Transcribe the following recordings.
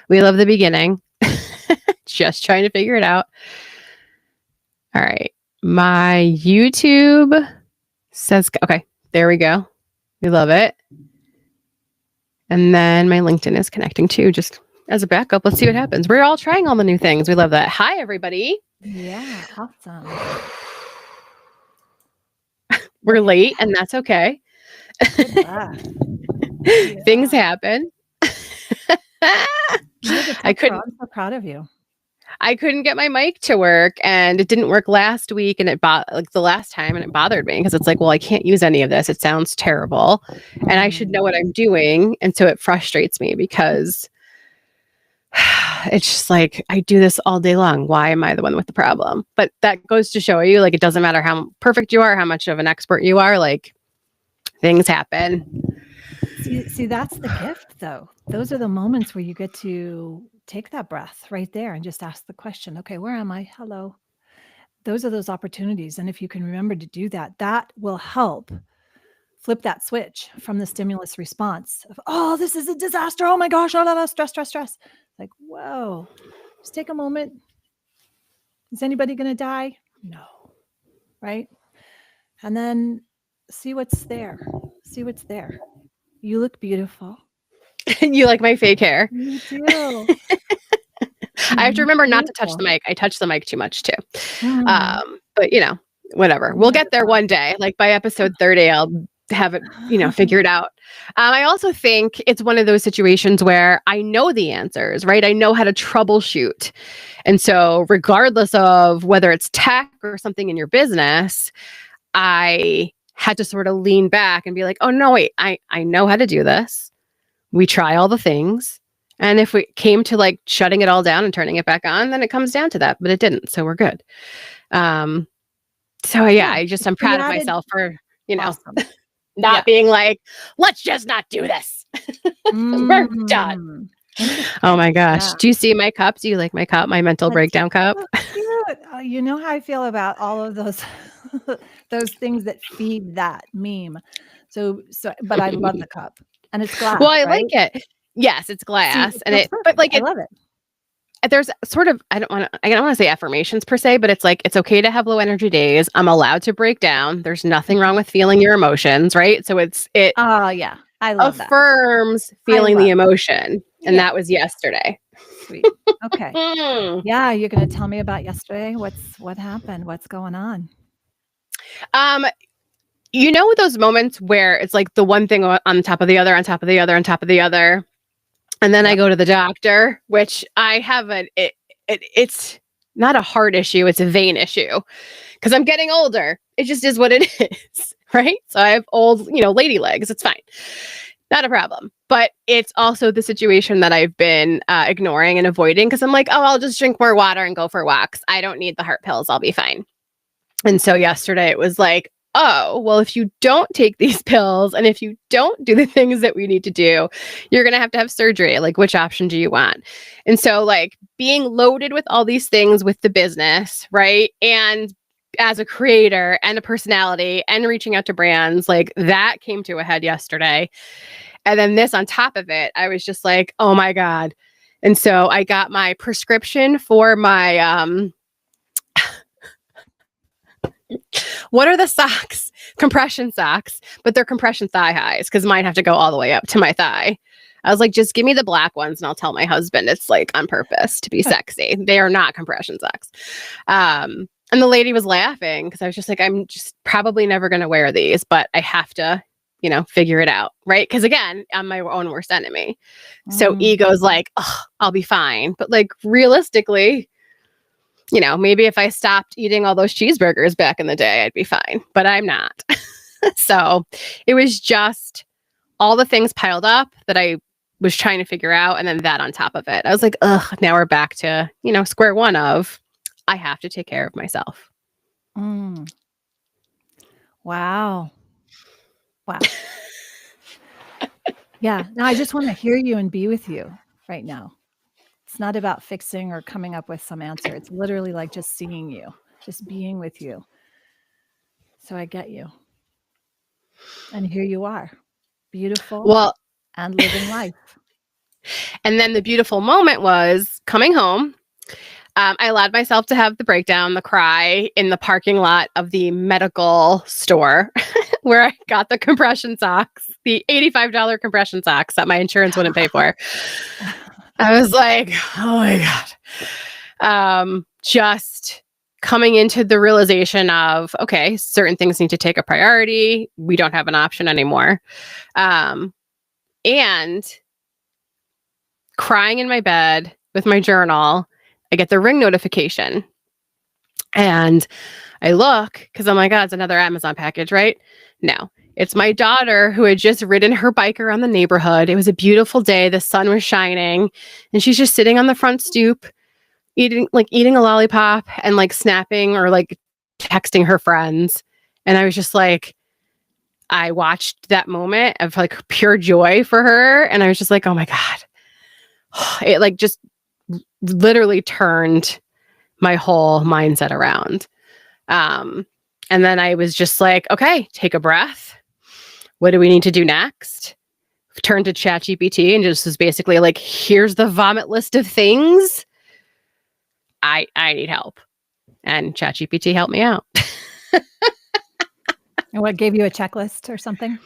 We love the beginning. Just trying to figure it out. All right. My YouTube says, okay, there we go. We love it. And then my LinkedIn is connecting too, just as a backup. Let's see what happens. We're all trying all the new things. We love that. Hi, everybody. Yeah, awesome. We're late, and that's okay. Good luck. Things happen. You're the I top pro. couldn't. I'm so proud of you. I couldn't get my mic to work, and it didn't work last week, and like the last time, and it bothered me because it's like, well, I can't use any of this. It sounds terrible, and I should know what I'm doing, and so it frustrates me because it's just like I do this all day long. Why am I the one with the problem? But that goes to show you, like, it doesn't matter how perfect you are, how much of an expert you are. Like, things happen. See, that's the gift, though. Those are the moments where you get to take that breath right there and just ask the question, okay, where am I? Hello. Those are those opportunities. And if you can remember to do that, that will help flip that switch from the stimulus response of, oh, this is a disaster. Oh my gosh, oh, stress. Like, whoa, just take a moment. Is anybody going to die? No. Right? And then see what's there. See what's there. You look beautiful. You like my fake hair. You do. I have to remember not to touch the mic. I touch the mic too much too. Mm. But whatever. We'll get there one day. Like by episode 30, I'll have it, figured out. I also think it's one of those situations where I know the answers, right? I know how to troubleshoot. And so regardless of whether it's tech or something in your business, I had to sort of lean back and be like, oh no, wait, I know how to do this. We try all the things. And if we came to like shutting it all down and turning it back on, then it comes down to that, but it didn't. So we're good. So yeah, I'm proud of myself for, Awesome. not being like, let's just not do this. We're done. Oh my gosh. Yeah. Do you see my cup? Do you like my cup? My mental breakdown cup? So cute. You know how I feel about all of those those things that feed that meme. But I love the cup. And it's glass. Well, I right? like it. Yes, it's glass. See, but like I love it. There's sort of, I don't want to say affirmations per se, but it's like, it's okay to have low energy days. I'm allowed to break down. There's nothing wrong with feeling your emotions, right? So it yeah, I love affirms feeling the emotion. And that was yesterday. Sweet. Okay. Yeah. You're going to tell me about yesterday. What happened? What's going on? Those moments where it's like the one thing on top of the other, on top of the other, on top of the other. And then I go to the doctor, which I have it's not a heart issue. It's a vein issue because I'm getting older. It just is what it is. Right. So I have old, lady legs. It's fine. Not a problem. But it's also the situation that I've been ignoring and avoiding because I'm like, oh, I'll just drink more water and go for walks. I don't need the heart pills. I'll be fine. And so yesterday it was like, oh, well, if you don't take these pills and if you don't do the things that we need to do, you're going to have surgery. Like, which option do you want? And so like being loaded with all these things with the business, right? And as a creator and a personality and reaching out to brands, like that came to a head yesterday. And then this on top of it, I was just like, oh my God. And so I got my prescription for my, what are the socks? Compression socks, but they're compression thigh highs because mine have to go all the way up to my thigh. I was like, just give me the black ones and I'll tell my husband it's like on purpose to be sexy. They are not compression socks. And the lady was laughing because I was just like, I'm just probably never going to wear these, but I have to, figure it out. Right. Because again, I'm my own worst enemy. So ego's like, oh, I'll be fine. But like realistically, maybe if I stopped eating all those cheeseburgers back in the day, I'd be fine, but I'm not. So it was just all the things piled up that I was trying to figure out. And then that on top of it, I was like, ugh, now we're back to, square one of I have to take care of myself. Wow. Yeah. Now I just want to hear you and be with you right now. It's not about fixing or coming up with some answer. It's literally like just seeing you, just being with you. So I get you. And here you are, beautiful and living life. And then the beautiful moment was coming home. I allowed myself to have the breakdown, the cry in the parking lot of the medical store where I got the compression socks, the $85 compression socks that my insurance wouldn't pay for. I was like, oh my God. Just coming into the realization of, okay, certain things need to take a priority. We don't have an option anymore. And crying in my bed with my journal, I get the Ring notification. And I look because I'm like, oh, it's another Amazon package, right? No, it's my daughter who had just ridden her bike around the neighborhood. It was a beautiful day. The sun was shining. And she's just sitting on the front stoop, eating a lollipop and like snapping or like texting her friends. And I was just like, I watched that moment of like pure joy for her. And I was just like, oh my God. It like just literally turned my whole mindset around. And then I was just like, okay, take a breath. What do we need to do next? Turn to ChatGPT and just was basically like, here's the vomit list of things. I need help. And ChatGPT helped me out. And what, gave you a checklist or something?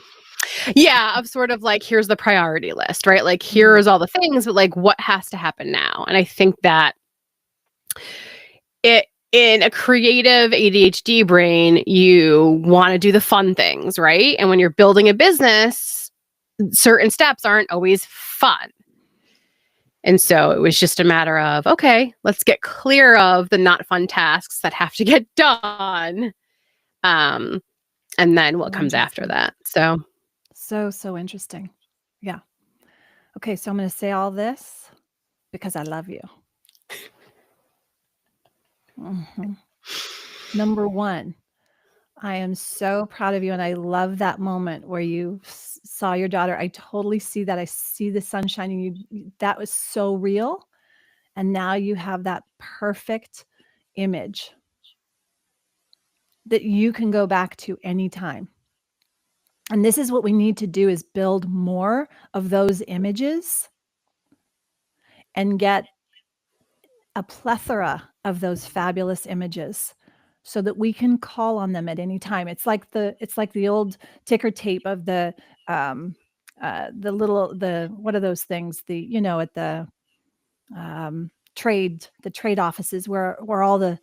Yeah, of sort of like, here's the priority list, right? Like, here's all the things, but like, what has to happen now? And I think that in a creative ADHD brain, you want to do the fun things, right? And when you're building a business, certain steps aren't always fun. And so it was just a matter of, okay, let's get clear of the not fun tasks that have to get done. And then what comes after that. So interesting. Yeah. Okay. So I'm going to say all this because I love you. Mm-hmm. Number one, I am so proud of you. And I love that moment where you saw your daughter. I totally see that. I see the sun shining. That was so real. And now you have that perfect image that you can go back to anytime. And this is what we need to do, is build more of those images and get a plethora of those fabulous images so that we can call on them at any time. It's like the old ticker tape of the what are those things? At the trade offices where all the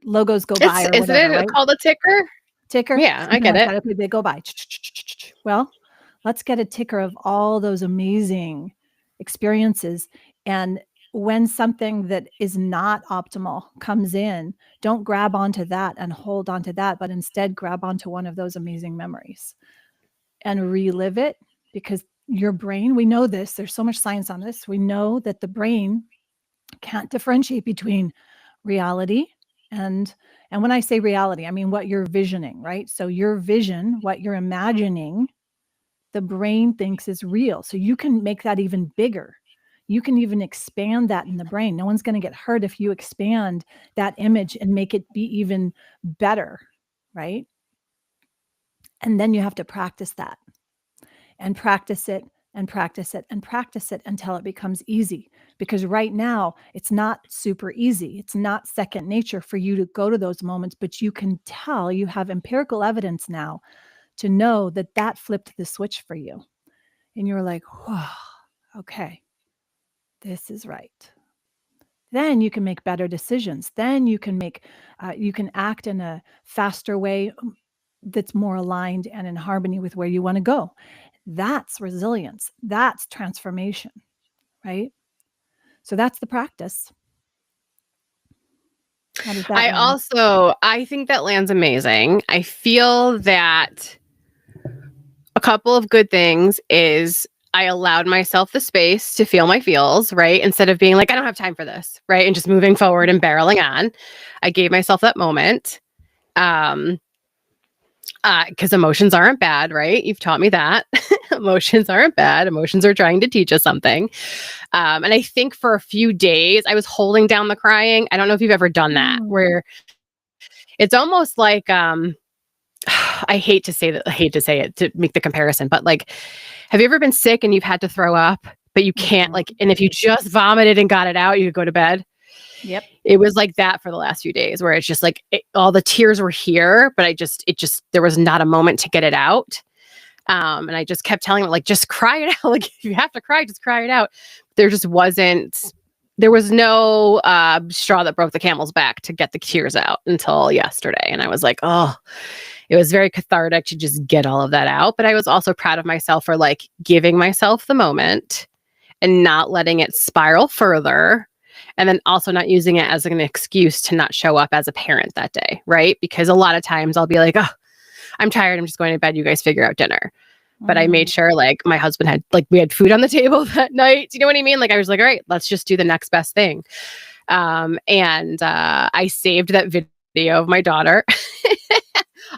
logos go by or whatever. Isn't it right? called a ticker? Ticker? Yeah, I get it. Okay, they go by. Well, let's get a ticker of all those amazing experiences. And when something that is not optimal comes in, don't grab onto that and hold onto that, but instead grab onto one of those amazing memories and relive it, because your brain, we know this, there's so much science on this. We know that the brain can't differentiate between reality and when I say reality, I mean what you're visioning, right? So your vision, what you're imagining, the brain thinks is real. So you can make that even bigger. You can even expand that in the brain. No one's going to get hurt if you expand that image and make it be even better, right? And then you have to practice that and practice it and practice it and practice it until it becomes easy. Because right now it's not super easy. It's not second nature for you to go to those moments, but you can tell, you have empirical evidence now to know that flipped the switch for you. And you're like, whoa, okay, this is right. Then you can make better decisions. Then you can you can act in a faster way that's more aligned and in harmony with where you want to go. That's resilience. That's transformation, right? So that's the practice. How does that land? I think that lands amazing. I feel that a couple of good things is I allowed myself the space to feel my feels, right? Instead of being like, I don't have time for this, right? And just moving forward and barreling on. I gave myself that moment. Because emotions aren't bad, right? You've taught me that. Emotions aren't bad. Emotions are trying to teach us something. And I think for a few days, I was holding down the crying. I don't know if you've ever done that, where it's almost like I hate to say that, I hate to say it to make the comparison, but like, have you ever been sick and you've had to throw up, but you can't like, and if you just vomited and got it out, you could go to bed? Yep. It was like that for the last few days where it's just like all the tears were here, but there was not a moment to get it out. And I just kept telling him, like, just cry it out. Like, if you have to cry, just cry it out. There was no straw that broke the camel's back to get the tears out until yesterday. And I was like, oh, it was very cathartic to just get all of that out. But I was also proud of myself for like giving myself the moment and not letting it spiral further. And then also not using it as an excuse to not show up as a parent that day, right? Because a lot of times I'll be like, oh, I'm tired. I'm just going to bed. You guys figure out dinner. But I made sure like my husband had, like, we had food on the table that night. You know what I mean? Like I was like, all right, let's just do the next best thing. And I saved that video of my daughter.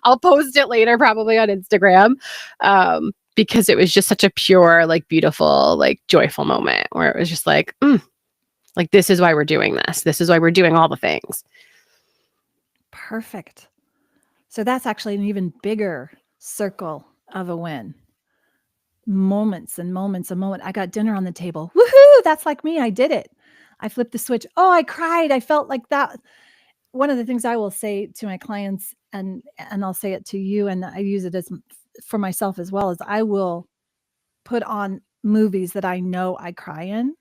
I'll post it later, probably on Instagram. Because it was just such a pure, like beautiful, like joyful moment where it was just like, like, this is why we're doing this. This is why we're doing all the things. Perfect. So that's actually an even bigger circle of a win. Moments and moments and moments. I got dinner on the table. Woohoo! That's like me. I did it. I flipped the switch. Oh, I cried. I felt like that. One of the things I will say to my clients, and I'll say it to you, and I use it as for myself as well, is I will put on movies that I know I cry in,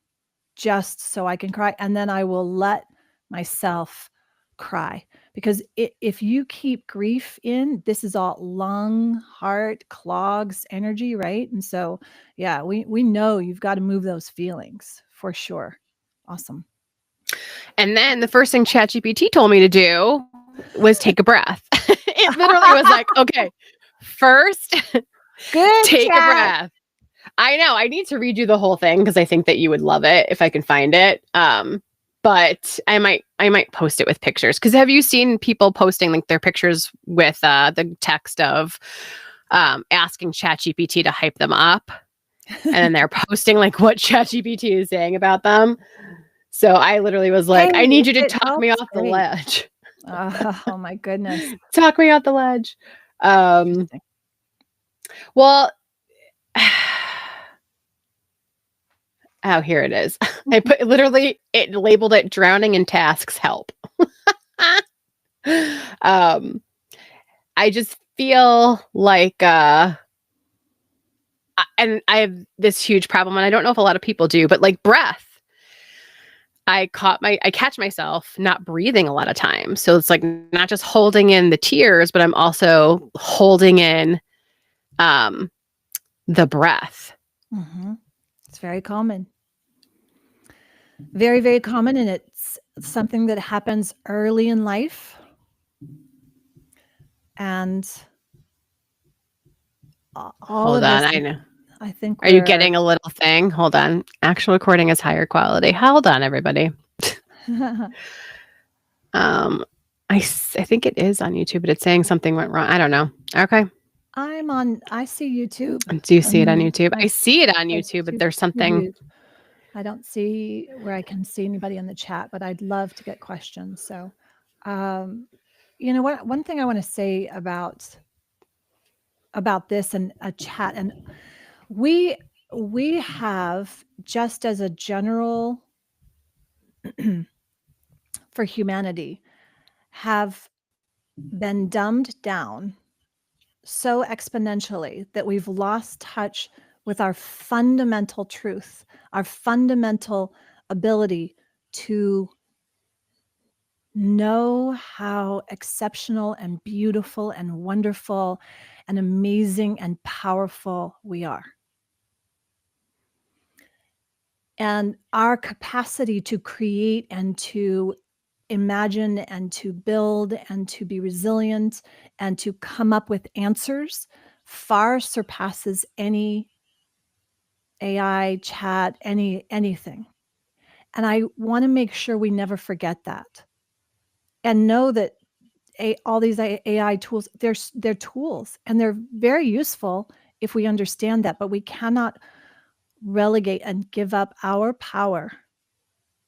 just so I can cry. And then I will let myself cry, because if you keep grief in, this is all lung, heart, clogs energy, right? And so, yeah, we know you've got to move those feelings for sure. Awesome. And then the first thing ChatGPT told me to do was take a breath. It literally was like, okay, first, take a breath. I know. I need to redo the whole thing because I think that you would love it if I can find it. But I might post it with pictures. Because have you seen people posting like their pictures with the text of asking ChatGPT to hype them up, and then they're posting like what ChatGPT is saying about them? So I literally was like, I need you to talk me off the ledge. Oh my goodness. Talk me off the ledge. Well, oh, here it is. I put it labeled it drowning in tasks help. I just feel like, and I have this huge problem, and I don't know if a lot of people do, but like breath. I catch myself not breathing a lot of times. So it's like not just holding in the tears, but I'm also holding in the breath. Mm-hmm. It's very common. Very, very common. And it's something that happens early in life. And Hold on, I know. I think. Are you getting a little thing? Hold on. Actual recording is higher quality. Hold on, everybody. I think it is on YouTube, but it's saying something went wrong. I don't know. Okay. I see YouTube. Do you see it on YouTube? I see it on YouTube, but there's something. I don't see where I can see anybody in the chat, but I'd love to get questions. So, you know what? One thing I want to say about this and a chat, and we have, just as a general for humanity, have been dumbed down so exponentially that we've lost touch with our fundamental truth, our fundamental ability to know how exceptional and beautiful and wonderful and amazing and powerful we are. And our capacity to create and to imagine and to build and to be resilient and to come up with answers far surpasses any AI, chat, anything. And I want to make sure we never forget that. And know that all these AI tools, they're tools, and they're very useful if we understand that, but we cannot relegate and give up our power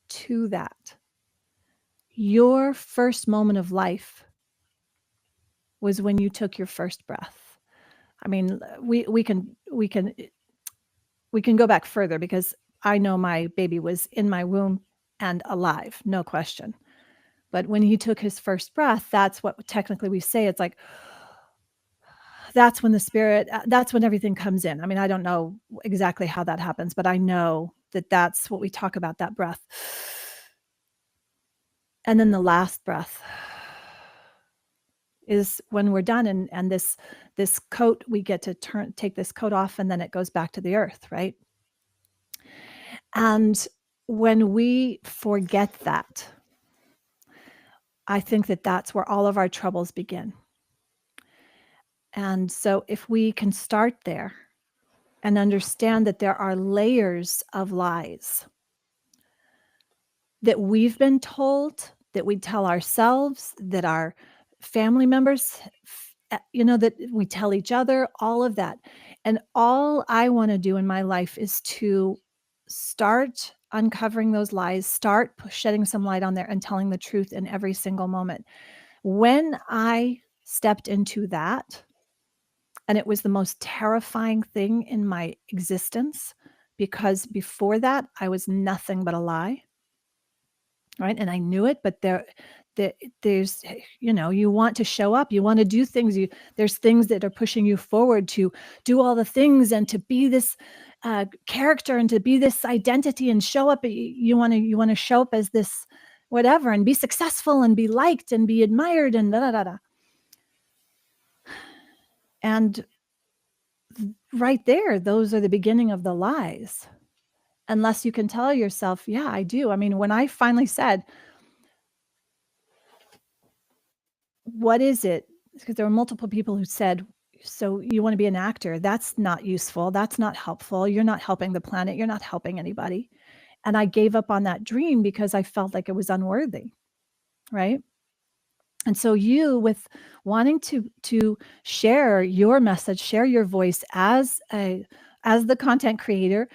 to that. Your first moment of life was when you took your first breath. I mean, we can go back further, because I know my baby was in my womb and alive, no question. But when he took his first breath, that's what technically we say. It's like, that's when the spirit, that's when everything comes in. I mean, I don't know exactly how that happens, but I know that that's what we talk about, that breath. And then the last breath is when we're done, and this coat, we get to take this coat off, and then it goes back to the earth, right? And when we forget that, I think that that's where all of our troubles begin. And so if we can start there and understand that there are layers of lies that we've been told, that we tell ourselves, that our family members, that we tell each other, all of that. And all I want to do in my life is to start uncovering those lies, start shedding some light on there, and telling the truth in every single moment. When I stepped into that, and it was the most terrifying thing in my existence, because before that, I was nothing but a lie. Right. And I knew it, but there's, you want to show up, you want to do things, there's things that are pushing you forward to do all the things, and to be this character, and to be this identity, and show up. You want to show up as this whatever, and be successful, and be liked, and be admired, and da da da da. And right there, those are the beginning of the lies. Unless you can tell yourself, yeah, I do. I mean, when I finally said, what is it? Because there were multiple people who said, so you want to be an actor? That's not useful. That's not helpful. You're not helping the planet. You're not helping anybody. And I gave up on that dream because I felt like it was unworthy. Right. And so you, with wanting to share your message, share your voice as the content creator,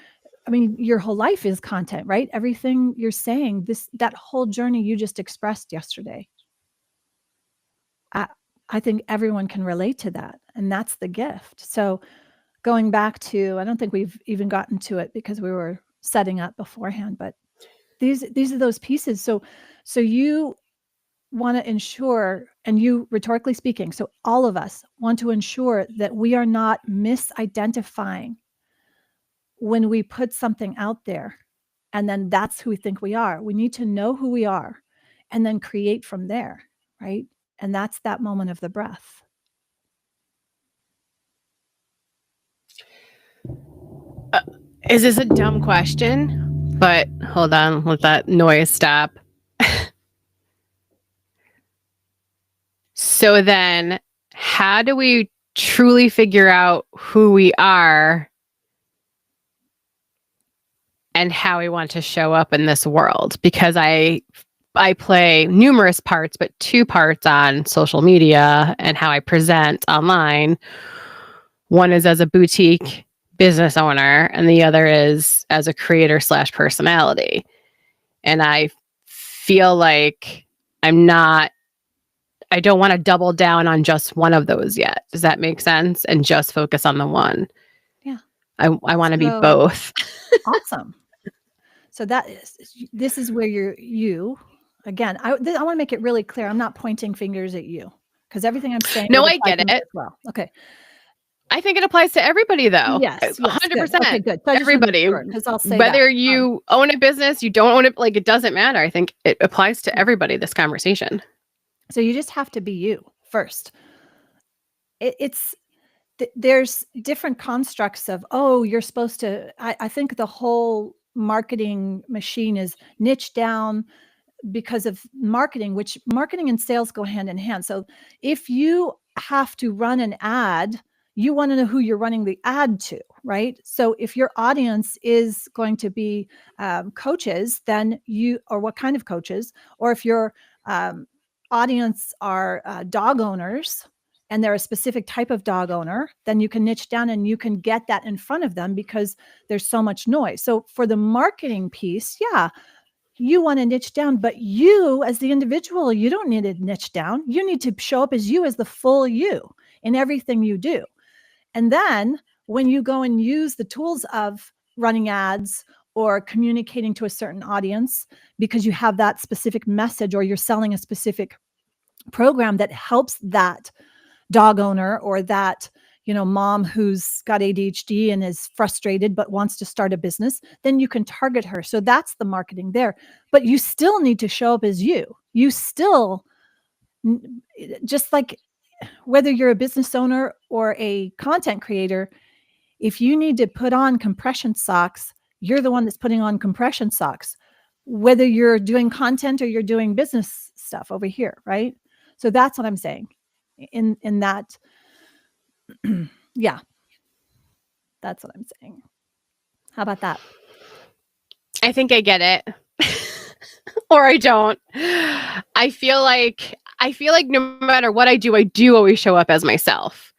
I mean, your whole life is content, right? Everything you're saying, that whole journey you just expressed yesterday. I think everyone can relate to that. And that's the gift. So going back to, I don't think we've even gotten to it because we were setting up beforehand, but these are those pieces. So you want to ensure, and you, rhetorically speaking, so all of us want to ensure that we are not misidentifying when we put something out there, and then that's who we think we are. We need to know who we are and then create from there, right? And that's that moment of the breath. Is this a dumb question? But hold on, let that noise stop. So then, how do we truly figure out who we are and how we want to show up in this world? Because I play numerous parts, but 2 parts on social media and how I present online. One is as a boutique business owner, and the other is as a creator / personality. And I feel like I don't want to double down on just one of those yet. Does that make sense? And just focus on the one. Yeah. I want to be both. Awesome. So this is where you again, I want to make it really clear. I'm not pointing fingers at you, because everything I'm saying. No, I get it. Well, okay. I think it applies to everybody, though. Yes, 100%. Okay, good. So everybody, because I'll say whether you own a business, you don't own it, like, it doesn't matter. I think it applies to everybody, this conversation. So you just have to be you first. There's different constructs of, you're supposed to, I think the whole marketing machine is niche down because of marketing, which marketing and sales go hand in hand. So if you have to run an ad, you want to know who you're running the ad to, right? So if your audience is going to be coaches, then or what kind of coaches, or if your audience are dog owners, and they're a specific type of dog owner, then you can niche down and you can get that in front of them because there's so much noise. So for the marketing piece, yeah, You want to niche down, but you as the individual, you don't need to niche down. You need to show up as you, as the full you in everything you do. And then when you go and use the tools of running ads or communicating to a certain audience because you have that specific message, or you're selling a specific program that helps that dog owner or that, mom who's got ADHD and is frustrated but wants to start a business, then you can target her. So that's the marketing there. But you still need to show up as you. You still, just like whether you're a business owner or a content creator, if you need to put on compression socks, you're the one that's putting on compression socks, whether you're doing content or you're doing business stuff over here, right? So that's what I'm saying in that. Yeah, that's what I'm saying. How about that? I think I get it. Or I don't. I feel like no matter what I do always show up as myself.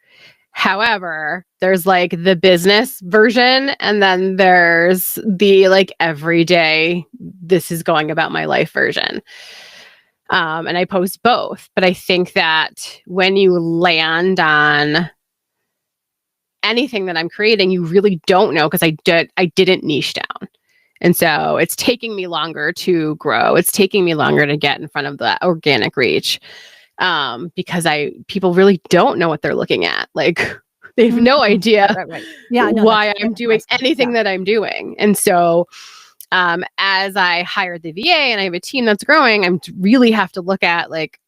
However, there's like the business version, and then there's the like everyday, this is going about my life version. And I post both. But I think that when you land on anything that I'm creating, you really don't know, because I didn't niche down. And so it's taking me longer to grow. It's taking me longer to get in front of the organic reach. Because people really don't know what they're looking at. Like they have no idea right. Yeah, why I'm doing anything that I'm doing. And so as I hired the VA and I have a team that's growing, I really have to look at like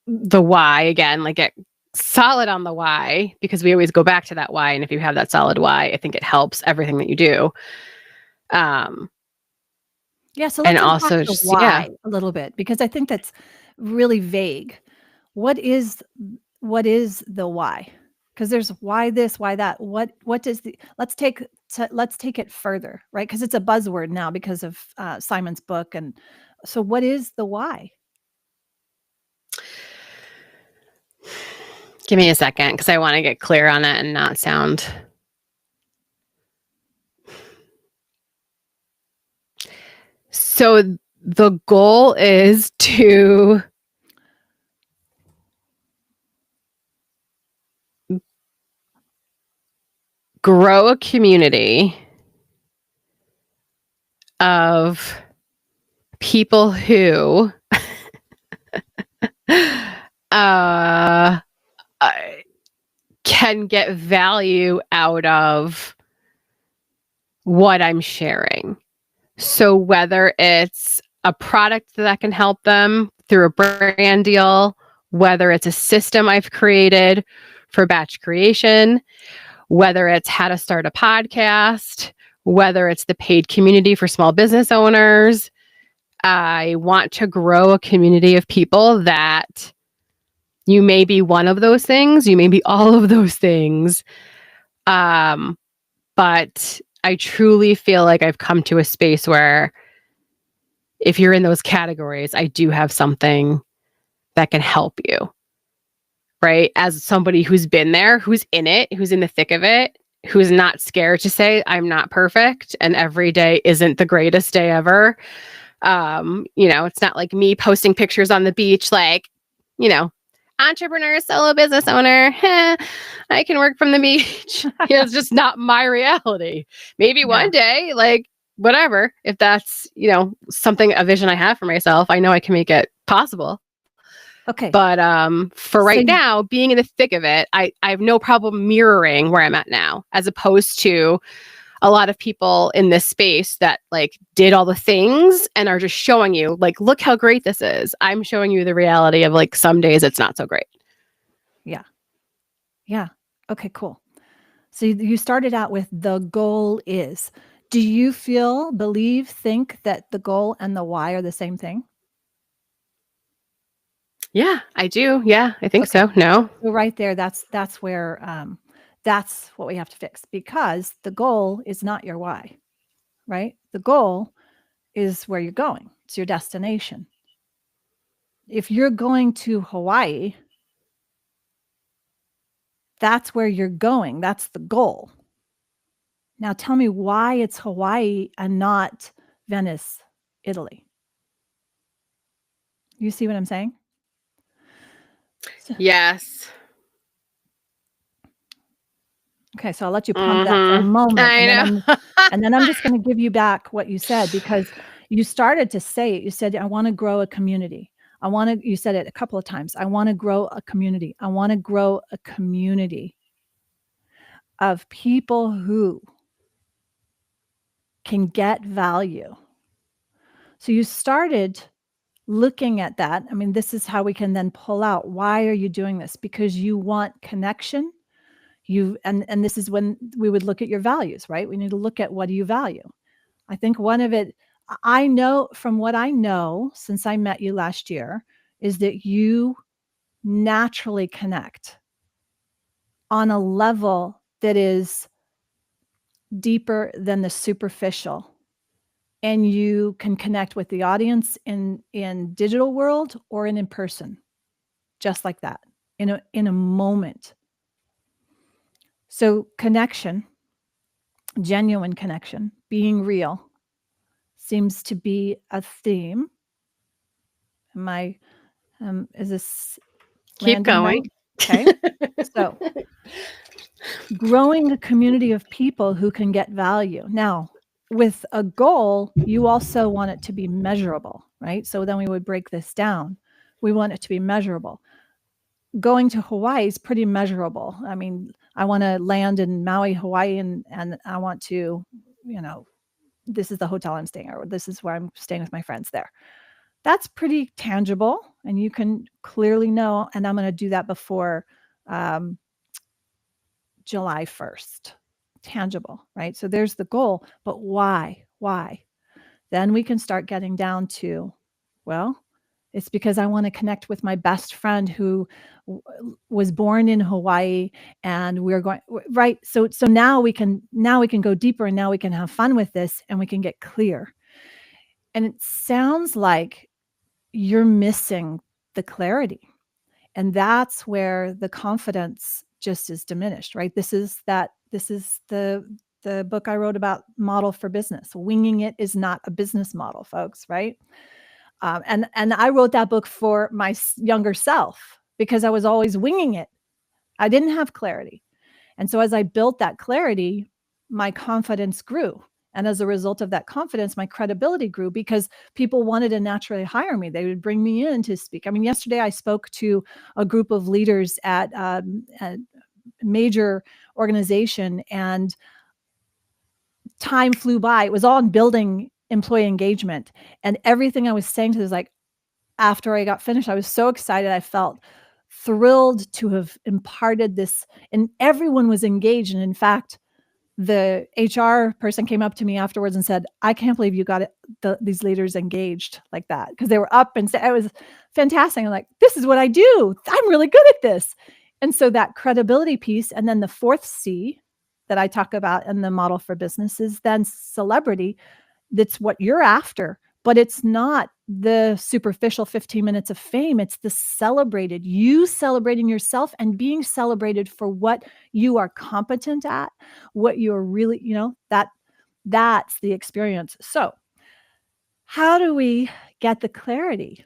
the why again, like get solid on the why, because we always go back to that why. And if you have that solid why, I think it helps everything that you do. Yeah, so let's also the why a little bit, because I think that's really vague. What is the why? Because there's why this, why that. What does let's take it further, right? Because it's a buzzword now because of Simon's book. And so what is the why? Give me a second, because I want to get clear on it and not sound. So the goal is to grow a community of people who can get value out of what I'm sharing. So whether it's a product that can help them through a brand deal, whether it's a system I've created for batch creation, whether it's how to start a podcast, whether it's the paid community for small business owners, I want to grow a community of people that you may be one of those things, you may be all of those things. But I truly feel like I've come to a space where if you're in those categories, I do have something that can help you, right? As somebody who's been there, who's in it, who's in the thick of it, who's not scared to say, I'm not perfect and every day isn't the greatest day ever. It's not like me posting pictures on the beach, like, entrepreneur, solo business owner, I can work from the beach. It's just not my reality. Maybe one day, like, whatever, if that's, something, a vision I have for myself, I know I can make it possible. Okay. But for right now, being in the thick of it, I have no problem mirroring where I'm at now, as opposed to a lot of people in this space that like did all the things and are just showing you like, look how great this is. I'm showing you the reality of like, some days it's not so great. Yeah. Yeah. Okay, cool. So you started out with the goal is. Do you think that the goal and the why are the same thing? Yeah, I do. Yeah, I think so. No. So right there, that's where that's what we have to fix, because the goal is not your why, right? The goal is where you're going. It's your destination. If you're going to Hawaii, that's where you're going. That's the goal. Now tell me why it's Hawaii and not Venice, Italy. You see what I'm saying? Yes. Okay, so I'll let you ponder that for a moment, I know. and then I'm just going to give you back what you said, because you started to say it. You said, I want to grow a community. You said it a couple of times. I want to grow a community. I want to grow a community of people who can get value. So you started looking at that. I mean, this is how we can then pull out, why are you doing this? Because you want connection. And this is when we would look at your values, right? We need to look at, what do you value? I think one of it, I know from what I know since I met you last year, is that you naturally connect on a level that is deeper than the superficial. And you can connect with the audience in digital world or in person, just like that, in a moment. So connection, genuine connection, being real, seems to be a theme. Is this Keep going. Note? Okay. So growing a community of people who can get value. Now, with a goal, you also want it to be measurable, right? So then we would break this down. We want it to be measurable. Going to Hawaii is pretty measurable. I mean, I want to land in Maui, Hawaii, and I want to, this is the hotel I'm staying at, or this is where I'm staying with my friends there. That's pretty tangible, and you can clearly know, and I'm going to do that before July 1st. Tangible, right? So there's the goal, but why? Then we can start getting down to, well, it's because I want to connect with my best friend who was born in Hawaii, and we're going, right? So now we can go deeper, and now we can have fun with this, and we can get clear. And it sounds like you're missing the clarity. And that's where the confidence just is diminished, right? This is the book I wrote about, Model for Business. Winging it is not a business model, folks, right? And I wrote that book for my younger self, because I was always winging it. I didn't have clarity. And so as I built that clarity, my confidence grew. And as a result of that confidence, my credibility grew, because people wanted to naturally hire me. They would bring me in to speak. I mean, yesterday I spoke to a group of leaders at a major organization, and time flew by. It was all in building employee engagement. And everything I was saying to them was like, after I got finished, I was so excited. I felt thrilled to have imparted this, and everyone was engaged. And in fact, the HR person came up to me afterwards and said, I can't believe you got these leaders engaged like that, because they were up and said, it was fantastic. I'm like, this is what I do. I'm really good at this. And so that credibility piece. And then the fourth C that I talk about in the Model for Business is then celebrity. That's what you're after, but it's not the superficial 15 minutes of fame. It's the celebrated, you celebrating yourself and being celebrated for what you are competent at, what you're really, that's the experience. So how do we get the clarity?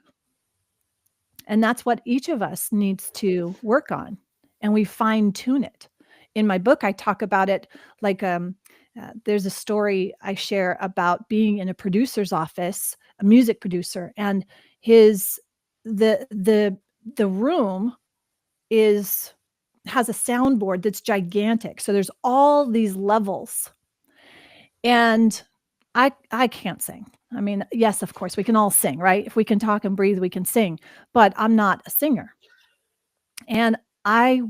And that's what each of us needs to work on, and we fine tune it. In my book, I talk about it like, there's a story I share about being in a producer's office, a music producer, and the room has a soundboard that's gigantic. So there's all these levels, and I can't sing. I mean, yes, of course we can all sing, right? If we can talk and breathe, we can sing, but I'm not a singer. And I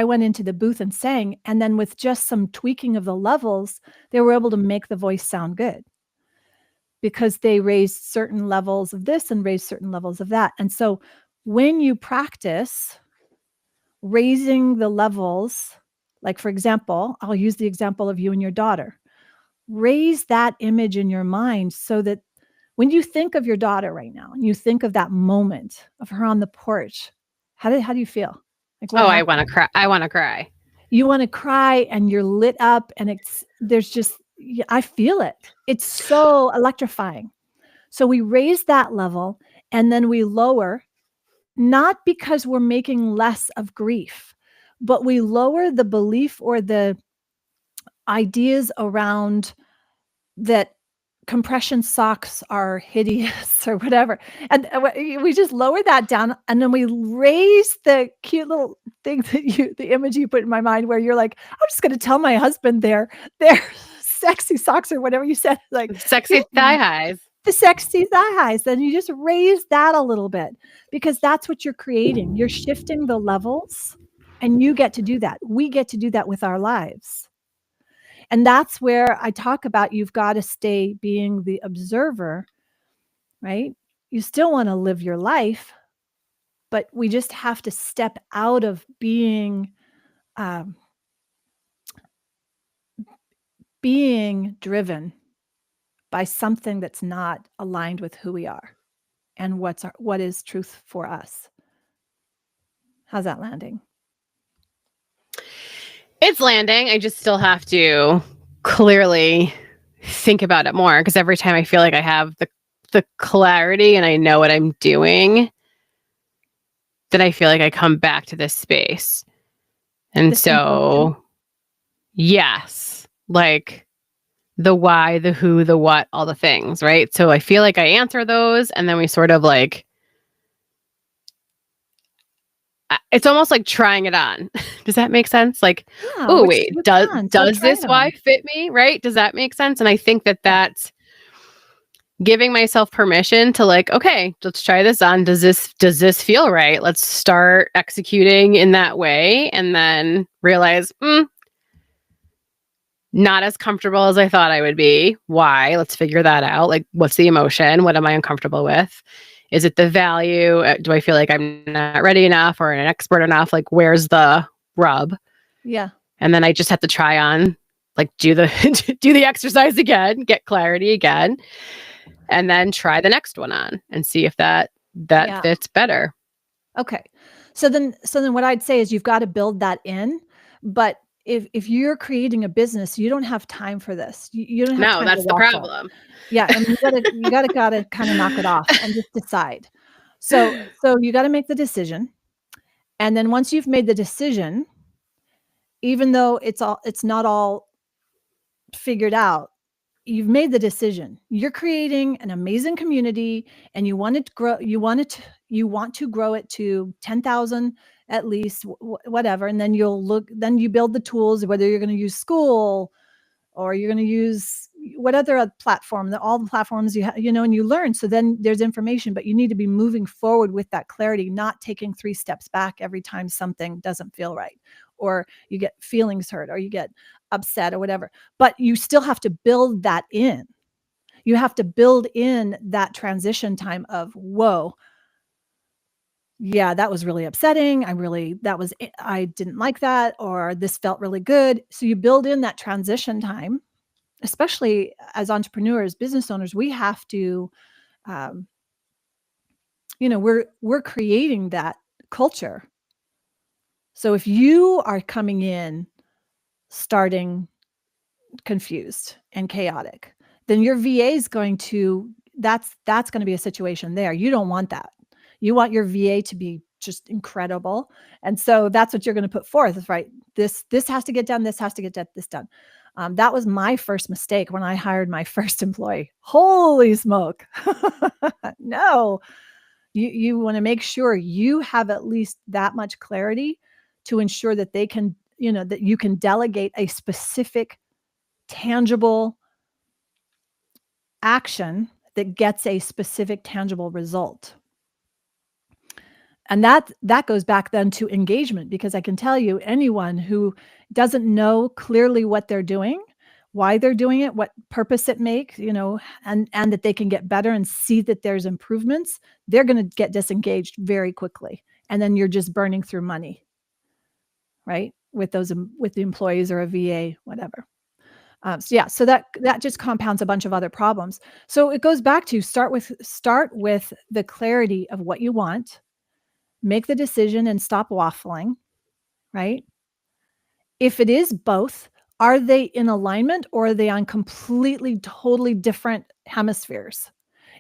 went into the booth and sang, and then with just some tweaking of the levels, they were able to make the voice sound good, because they raised certain levels of this and raised certain levels of that. And so when you practice raising the levels, like, for example, I'll use the example of you and your daughter. Raise that image in your mind, so that when you think of your daughter right now, and you think of that moment of her on the porch, how do you feel? Like, what happened? I want to cry. You want to cry, and you're lit up, and there's just, I feel it. It's so electrifying. So we raise that level and then we lower, not because we're making less of grief, but we lower the belief or the ideas around that compression socks are hideous or whatever. And we just lower that down and then we raise the cute little thing the image you put in my mind where you're like, I'm just going to tell my husband they're sexy socks or whatever you said, like Sexy thigh highs. the sexy thigh highs. Then you just raise that a little bit because that's what you're creating. You're shifting the levels and you get to do that. We get to do that with our lives. And that's where I talk about you've got to stay being the observer, right? You still want to live your life, but we just have to step out of being driven by something that's not aligned with who we are and what is truth for us. How's that landing? It's landing. I just still have to clearly think about it more because every time I feel like I have the clarity and I know what I'm doing, then I feel like I come back to this space. And so, yes, like the why, the who, the what, all the things, right? So I feel like I answer those and then we sort of like, it's almost like trying it on. Does that make sense? Like, Yeah, oh, wait, does this try it why on. fit me? Right? Does that make sense? And I think that that's giving myself permission to like, okay, let's try this on. Does this feel right? Let's start executing in that way and then realize, not as comfortable as I thought I would be. Why? Let's figure that out. Like, what's the emotion? What am I uncomfortable with? Is it the value? Do I feel like I'm not ready enough or an expert enough? Like, where's the rub? Yeah. And then I just have to try on, like, do the exercise again, get clarity again, and then try the next one on and see if that fits better. Okay. So then what I'd say is you've got to build that in, but if you're creating a business, you don't have time for this. You don't have time. No, that's the problem. Yeah, I mean, you gotta kind of knock it off and just decide. So you got to make the decision, and then once you've made the decision, even though it's not all figured out, you've made the decision. You're creating an amazing community, and you want it to grow. You want to grow it to 10,000 at least, whatever, and then you build the tools, whether you're going to use school or you're going to use what other platform, all the platforms and you learn. So then there's information, but you need to be moving forward with that clarity, not taking 3 steps back every time something doesn't feel right, or you get feelings hurt, or you get upset or whatever. But you still have to build that in. You have to build in that transition time of, whoa, yeah, that was really upsetting. I didn't like that, or this felt really good. So you build in that transition time, especially as entrepreneurs, business owners. We have to, we're creating that culture. So if you are coming in starting confused and chaotic, then your VA is that's going to be a situation there. You don't want that. You want your VA to be just incredible. And so that's what you're going to put forth, right? This has to get done. This has to get this done. That was my first mistake when I hired my first employee. Holy smoke. No, you want to make sure you have at least that much clarity to ensure that they can, that you can delegate a specific, tangible action that gets a specific, tangible result. And that goes back then to engagement, because I can tell you, anyone who doesn't know clearly what they're doing, why they're doing it, what purpose it makes, and that they can get better and see that there's improvements, they're going to get disengaged very quickly. And then you're just burning through money, right? With the employees or a VA, whatever. So that just compounds a bunch of other problems. So it goes back to start with the clarity of what you want. Make the decision and stop waffling, right? If it is both, Are they in alignment, or are they on completely, totally different hemispheres?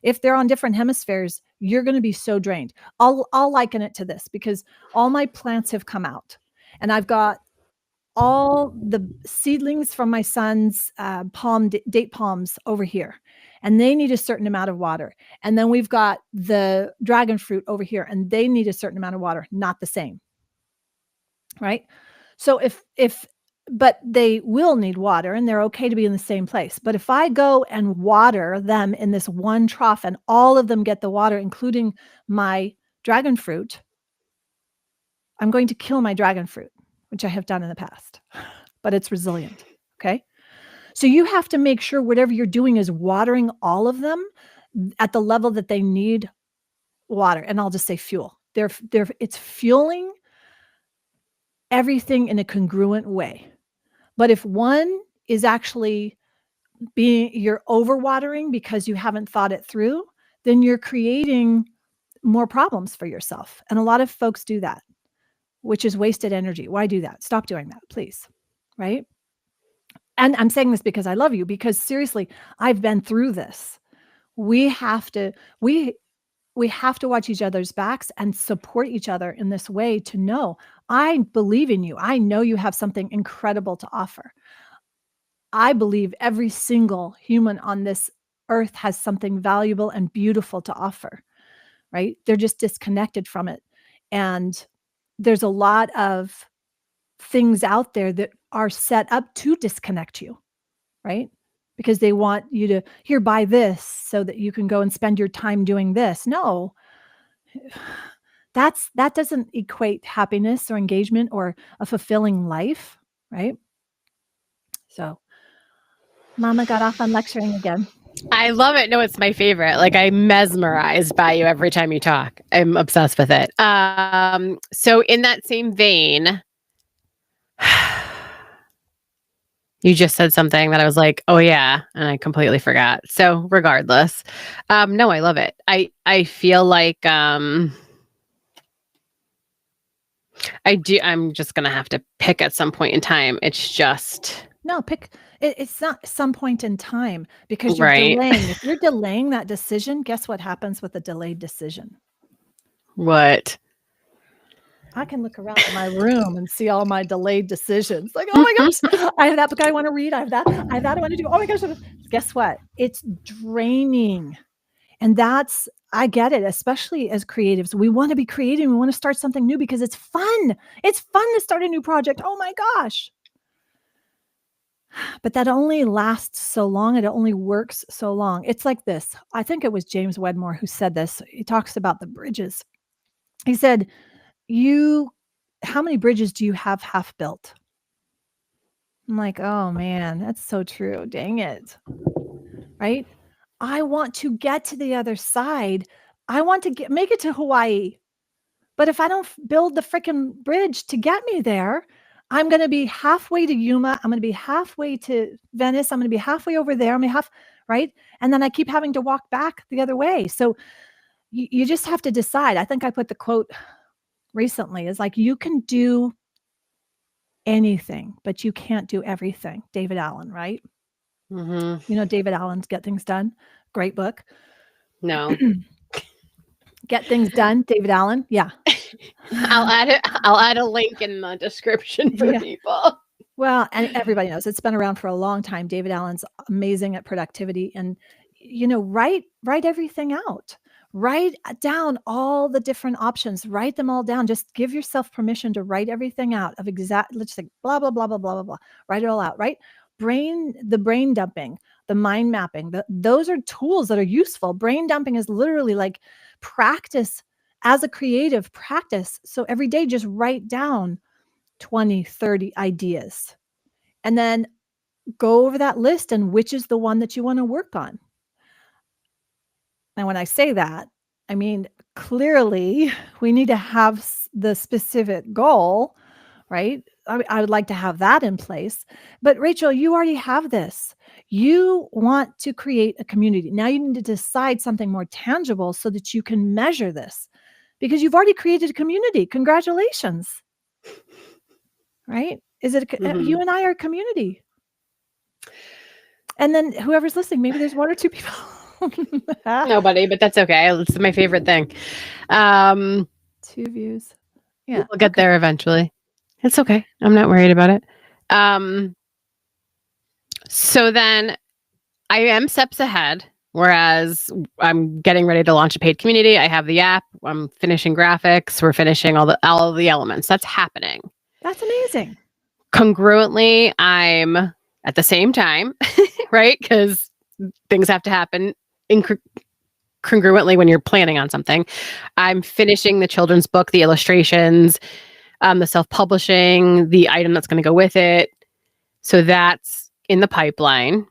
If they're on different hemispheres, you're going to be so drained. I'll liken it to this, because all my plants have come out, and I've got all the seedlings from my son's date palms over here, and they need a certain amount of water. And then we've got the dragon fruit over here, and they need a certain amount of water, not the same. Right? So but they will need water, and they're okay to be in the same place. But if I go and water them in this one trough and all of them get the water, including my dragon fruit, I'm going to kill my dragon fruit, which I have done in the past, but it's resilient. Okay. So you have to make sure whatever you're doing is watering all of them at the level that they need water. And I'll just say fuel. It's fueling everything in a congruent way. But if one is actually you're overwatering because you haven't thought it through, then you're creating more problems for yourself. And a lot of folks do that, which is wasted energy. Why do that? Stop doing that, please. Right? And I'm saying this because I love you, because seriously, I've been through this. We have to watch each other's backs and support each other in this way to know, I believe in you. I know you have something incredible to offer. I believe every single human on this earth has something valuable and beautiful to offer, right? They're just disconnected from it. And there's a lot of things out there that are set up to disconnect you, right? Because they want you to, here, buy this so that you can go and spend your time doing this. No, that doesn't equate happiness or engagement or a fulfilling life, right? So Mama got off on lecturing again. I love it. No, it's my favorite. Like, I'm mesmerized by you every time you talk. I'm obsessed with it. So in that same vein, you just said something that I was like, oh yeah, and I completely forgot. So regardless, no, I love it. I feel like I do. I'm just gonna have to pick at some point in time. It's just no pick. It's not some point in time, because you're right. delaying. If you're delaying that decision, guess what happens with a delayed decision? What? I can look around in my room and see all my delayed decisions. Like, oh my gosh, I have that book I want to read. I have that I want to do. Oh my gosh. Guess what? It's draining. And I get it, especially as creatives. We want to be creative. We want to start something new because it's fun. It's fun to start a new project. Oh my gosh. But that only lasts so long. It only works so long. It's like this. I think it was James Wedmore who said this. He talks about the bridges. He said, how many bridges do you have half built? I'm like, oh man, that's so true. Dang it. Right? I want to get to the other side. I want to make it to Hawaii. But if I don't build the freaking bridge to get me there, I'm going to be halfway to Yuma. I'm going to be halfway to Venice. I'm going to be halfway over there. I'm going to right? And then I keep having to walk back the other way. So you just have to decide. I think I put the quote recently is like, you can do anything, but you can't do everything. David Allen, right? Mm-hmm. You know, David Allen's Get Things Done. Great book. No. Get Things Done, David Allen. Yeah. I'll add a link in the description for people. Well, and everybody knows it's been around for a long time. David Allen's amazing at productivity, and write everything out. Write down all the different options. Write them all down. Just give yourself permission to write everything out of let's say blah blah blah blah blah blah blah. Write it all out. Right? The brain dumping, the mind mapping. Those are tools that are useful. Brain dumping is literally like practice as a creative practice. So every day, just write down 20, 30 ideas, and then go over that list and which is the one that you want to work on. And when I say that, I mean, clearly we need to have the specific goal, right? I would like to have that in place. But Rachel, you already have this. You want to create a community. Now you need to decide something more tangible so that you can measure this, because you've already created a community. Congratulations. Right? Is it you and I are a community? And then whoever's listening, maybe there's 1 or 2 people. Nobody, but that's okay. It's my favorite thing. 2 views. Yeah. We'll get there eventually. It's okay. I'm not worried about it. So then I am steps ahead, whereas I'm getting ready to launch a paid community. I have the app. I'm finishing graphics. We're finishing all of the elements. That's happening. That's amazing. Congruently, I'm at the same time, right? Because things have to happen congruently when you're planning on something. I'm finishing the children's book, the illustrations, the self-publishing, the item that's going to go with it. So that's in the pipeline.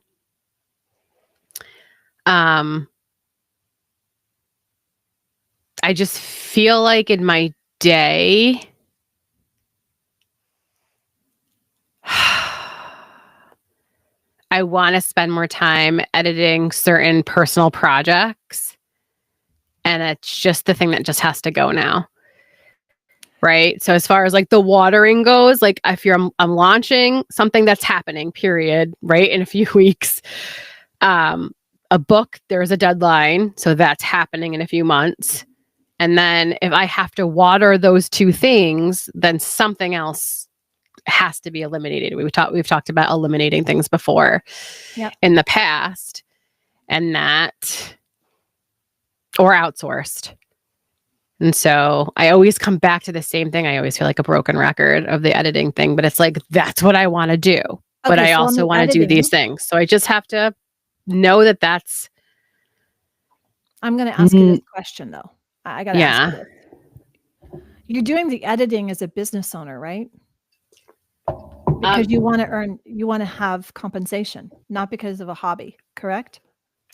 I just feel like in my day, I want to spend more time editing certain personal projects. And it's just the thing that just has to go now. Right. So as far as like the watering goes, like if I'm launching something that's happening, period, right, in a few weeks, a book, there's a deadline. So that's happening in a few months. And then if I have to water those two things, then something else has to be eliminated. We've talked about eliminating things before in the past, and that, or outsourced. And so I always come back to the same thing. I always feel like a broken record of the editing thing, but it's like, that's what I want to do. Okay, but I also want to do these things. So I just have to know that that's. I'm going to ask you this question though. I got to ask you this. You're doing the editing as a business owner, right? Because you want to have compensation, not because of a hobby, correct?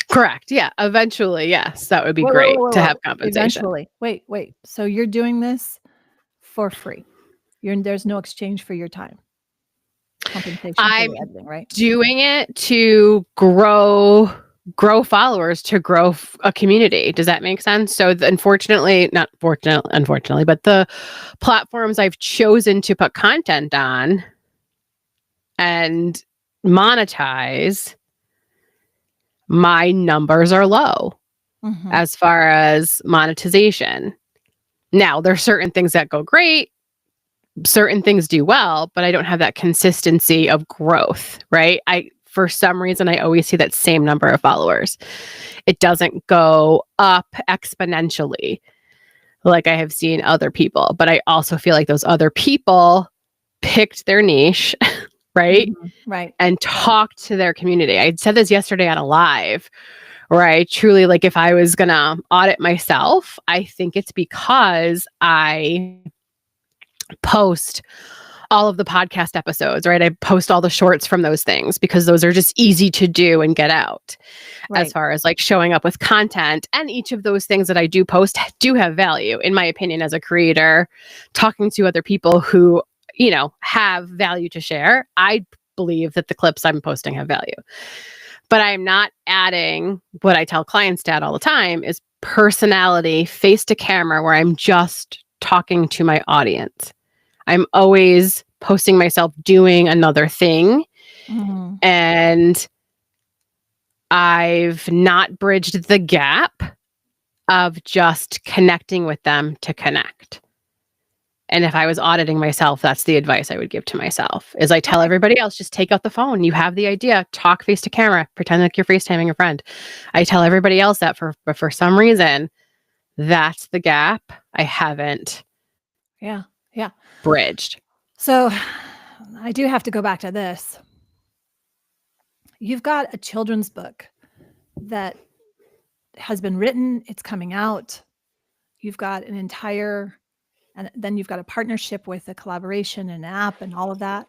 Correct. Yeah. Eventually, yes. That would be great to have compensation. Eventually. Wait. So you're doing this for free. There's no exchange for your time. Compensation for the editing, right? Doing it to grow followers, to grow a community. Does that make sense? So unfortunately, but the platforms I've chosen to put content on and monetize, my numbers are low as far as monetization. Now, there's certain things that go great, certain things do well, but I don't have that consistency of growth, right? For some reason, I always see that same number of followers. It doesn't go up exponentially like I have seen other people, but I also feel like those other people picked their niche, right? Right. And talked to their community. I said this yesterday on a live, where I truly, like, if I was going to audit myself, I think it's because I post all of the podcast episodes, right? I post all the shorts from those things because those are just easy to do and get out as far as like showing up with content. And each of those things that I do post do have value, in my opinion, as a creator, talking to other people who, have value to share. I believe that the clips I'm posting have value, but I'm not adding what I tell clients to add all the time is personality, face to camera, where I'm just talking to my audience. I'm always posting myself doing another thing. And I've not bridged the gap of just connecting with them to connect. And if I was auditing myself, that's the advice I would give to myself, is I tell everybody else, just take out the phone. You have the idea, talk face to camera, pretend like you're FaceTiming a friend. I tell everybody else that, but for some reason, that's the gap I haven't bridged. So I do have to go back to this. You've got a children's book that has been written. It's coming out. You've got and then you've got a partnership with a collaboration and an app and all of that.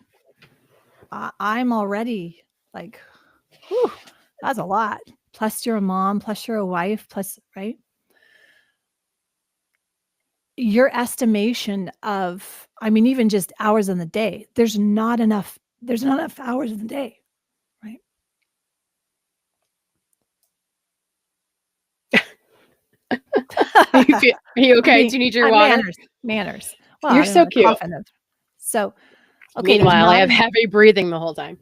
I'm already like, whew, that's a lot. Plus you're a mom, plus you're a wife, plus, right? Your estimation of, even just hours in the day, there's not enough hours in the day, right? Are you okay? Do you need your water? Manners. Well, you're so cute. So, okay. Meanwhile, I have heavy breathing the whole time.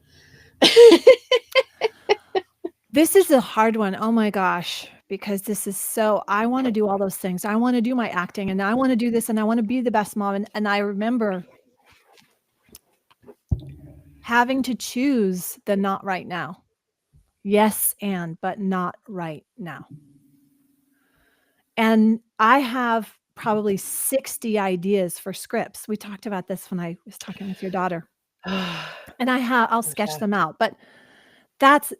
This is a hard one. Oh my gosh, because this is so, I want to do all those things. I want to do my acting and I want to do this and I want to be the best mom. And I remember having to choose the not right now. Yes, but not right now. And I have probably 60 ideas for scripts. We talked about this when I was talking with your daughter. And I'll sketch them out. But that's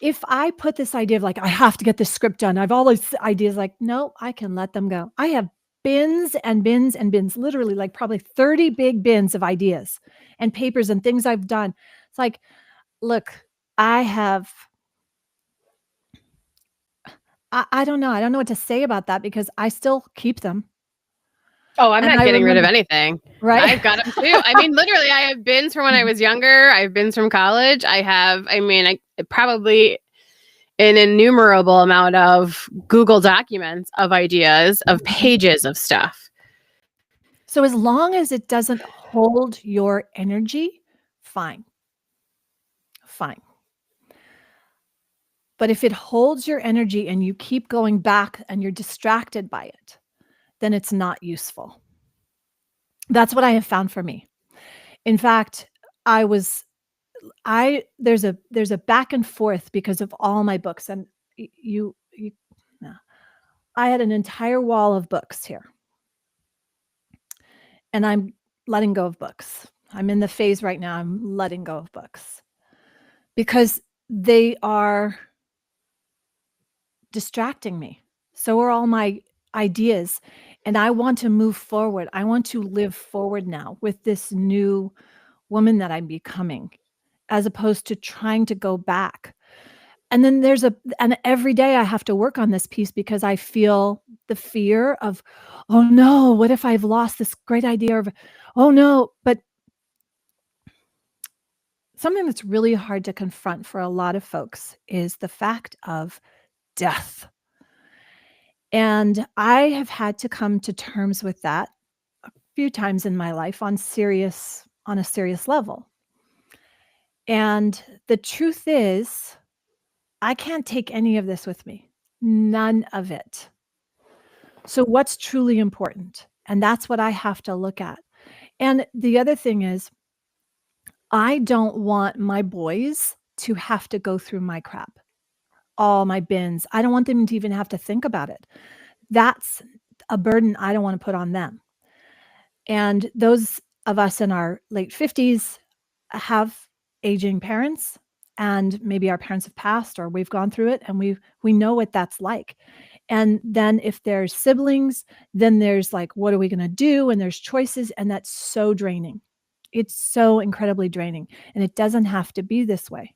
if I put this idea of like, I have to get this script done. I've all these ideas like, no, I can let them go. I have bins and bins and bins, literally like probably 30 big bins of ideas and papers and things I've done. It's like, look, I don't know. I don't know what to say about that because I still keep them. Oh, I'm not getting rid of anything. Right. I've got them too. I mean, literally, I have bins from when I was younger. I have bins from college. I probably an innumerable amount of Google documents of ideas, of pages of stuff. So as long as it doesn't hold your energy, fine. Fine. But if it holds your energy and you keep going back and you're distracted by it, then it's not useful. That's what I have found for me. In fact, there's a back and forth because of all my books. And I had an entire wall of books here. And I'm letting go of books. I'm in the phase right now. I'm letting go of books because they are distracting me. So are all my ideas. And I want to move forward. I want to live forward now with this new woman that I'm becoming, as opposed to trying to go back. And then and every day I have to work on this piece because I feel the fear of, oh no, what if I've lost this great idea of, oh no, but something that's really hard to confront for a lot of folks is the fact of death. And I have had to come to terms with that a few times in my life on a serious level. And the truth is, I can't take any of this with me. None of it. So what's truly important? And that's what I have to look at. And the other thing is, I don't want my boys to have to go through my crap, all my bins. I don't want them to even have to think about it. That's a burden I don't want to put on them. And those of us in our late 50s have aging parents, and maybe our parents have passed or we've gone through it and we know what that's like. And then if there's siblings, then there's like, what are we going to do? And there's choices, and that's so draining. It's so incredibly draining, and it doesn't have to be this way.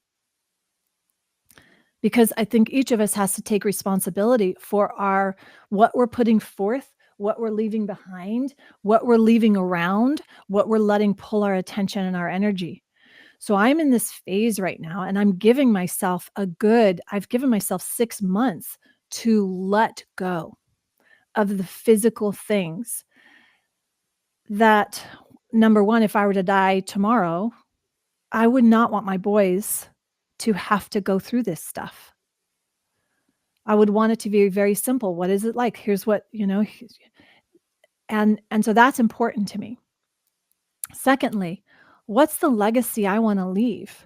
Because I think each of us has to take responsibility for what we're putting forth, what we're leaving behind, what we're leaving around, what we're letting pull our attention and our energy. So I'm in this phase right now, and I'm giving myself I've given myself 6 months to let go of the physical things that, number one, if I were to die tomorrow, I would not want my boys to have to go through this stuff. I would want it to be very simple. What is it like? Here's what, and so that's important to me. Secondly, what's the legacy I want to leave?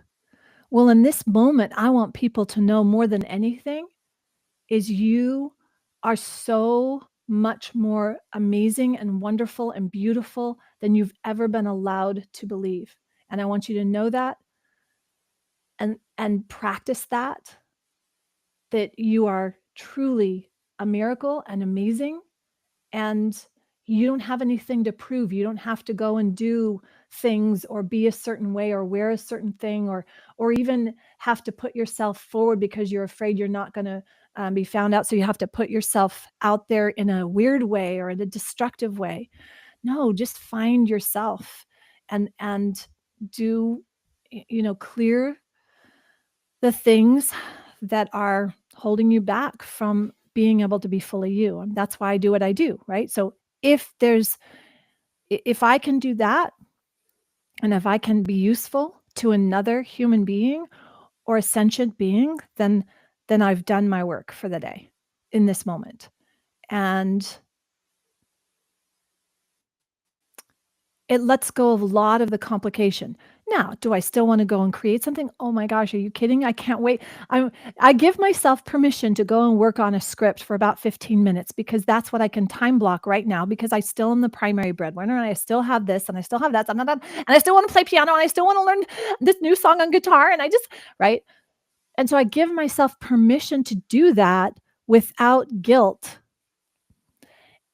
Well, in this moment, I want people to know more than anything is you are so much more amazing and wonderful and beautiful than you've ever been allowed to believe. And I want you to know that and practice that you are truly a miracle and amazing, and you don't have anything to prove. You don't have to go and do things or be a certain way or wear a certain thing or even have to put yourself forward because you're afraid you're not going to be found out. So you have to put yourself out there in a weird way or in a destructive way. No, just find yourself and do, clear the things that are holding you back from being able to be fully you. And that's why I do what I do, right? So if I can do that, and if I can be useful to another human being or a sentient being, then I've done my work for the day in this moment. And it lets go of a lot of the complication. Now, do I still want to go and create something? Oh my gosh, are you kidding? I can't wait. I give myself permission to go and work on a script for about 15 minutes because that's what I can time block right now because I still am the primary breadwinner and I still have this and I still have that. And I still want to play piano and I still want to learn this new song on guitar. And I just, right? And so I give myself permission to do that without guilt.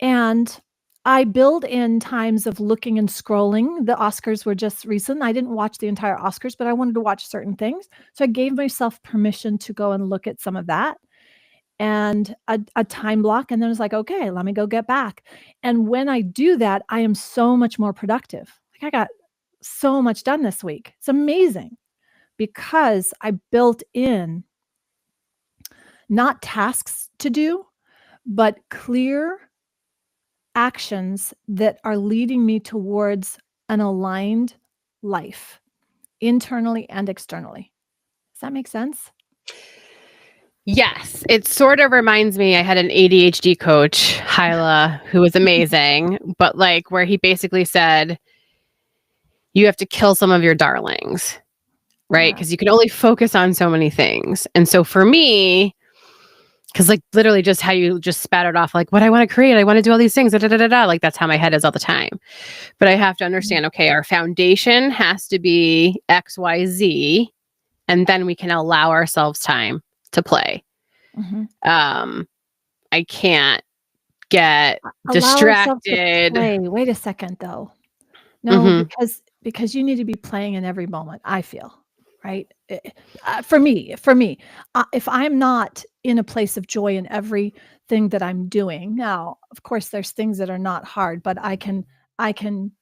And I build in times of looking and scrolling. The Oscars were just recent. I didn't watch the entire Oscars, but I wanted to watch certain things. So I gave myself permission to go and look at some of that and a time block. And then it's like, okay, let me go get back. And when I do that, I am so much more productive. Like I got so much done this week. It's amazing because I built in not tasks to do, but clear actions that are leading me towards an aligned life, internally and externally. Does that make sense? Yes. It sort of reminds me, I had an ADHD coach, Hyla, who was amazing, but like where he basically said, you have to kill some of your darlings, right? Because you can only focus on so many things. And so for me, because like literally just how you just spat it off, like what I want to create, I want to do all these things, like that's how my head is all the time. But I have to understand, okay, our foundation has to be X, Y, Z, and then we can allow ourselves time to play. I can't get distracted. Wait a second though. No, because you need to be playing in every moment, I feel. Right? For me, if I'm not in a place of joy in everything that I'm doing, now, of course, there's things that are not hard, but I mean,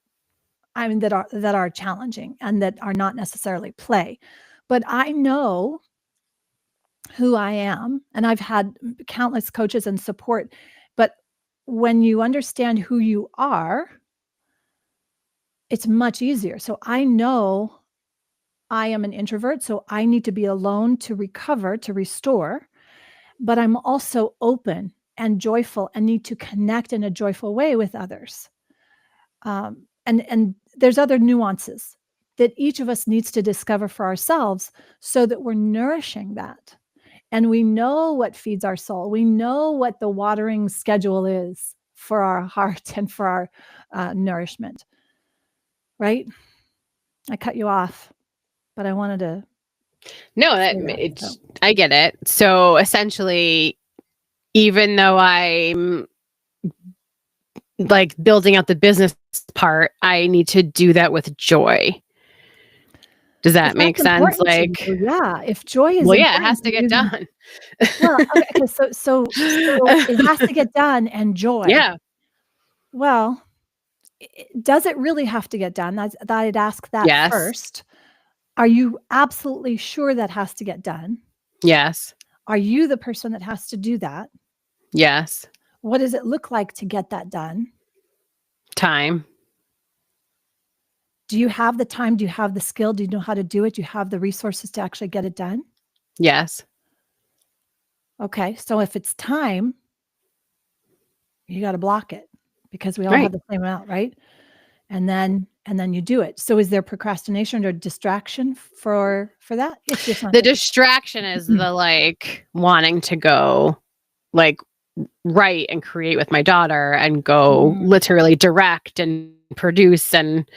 that are challenging and that are not necessarily play. But I know who I am, and I've had countless coaches and support. But when you understand who you are, it's much easier. So I know I am an introvert, so I need to be alone to recover, to restore, but I'm also open and joyful and need to connect in a joyful way with others. And there's other nuances that each of us needs to discover for ourselves so that we're nourishing that. And we know what feeds our soul. We know what the watering schedule is for our heart and for our nourishment, right? I cut you off. But I wanted to. No, I get it. So essentially, even though I'm like building out the business part, I need to do that with joy. Does that make sense? Like, yeah, if joy is, well, yeah, it has to get done. Well, okay, so it has to get done, and joy. Yeah. Well, does it really have to get done? I'd ask that first. Are you absolutely sure that has to get done? Yes. Are you the person that has to do that? Yes. What does it look like to get that done? Time. Do you have the time? Do you have the skill? Do you know how to do it? Do you have the resources to actually get it done? Yes. Okay. So if it's time, you got to block it because we all have the same amount, right? And then you do it. So is there procrastination or distraction for that? It's just not the distraction is the like wanting to go like write and create with my daughter and go literally direct and produce and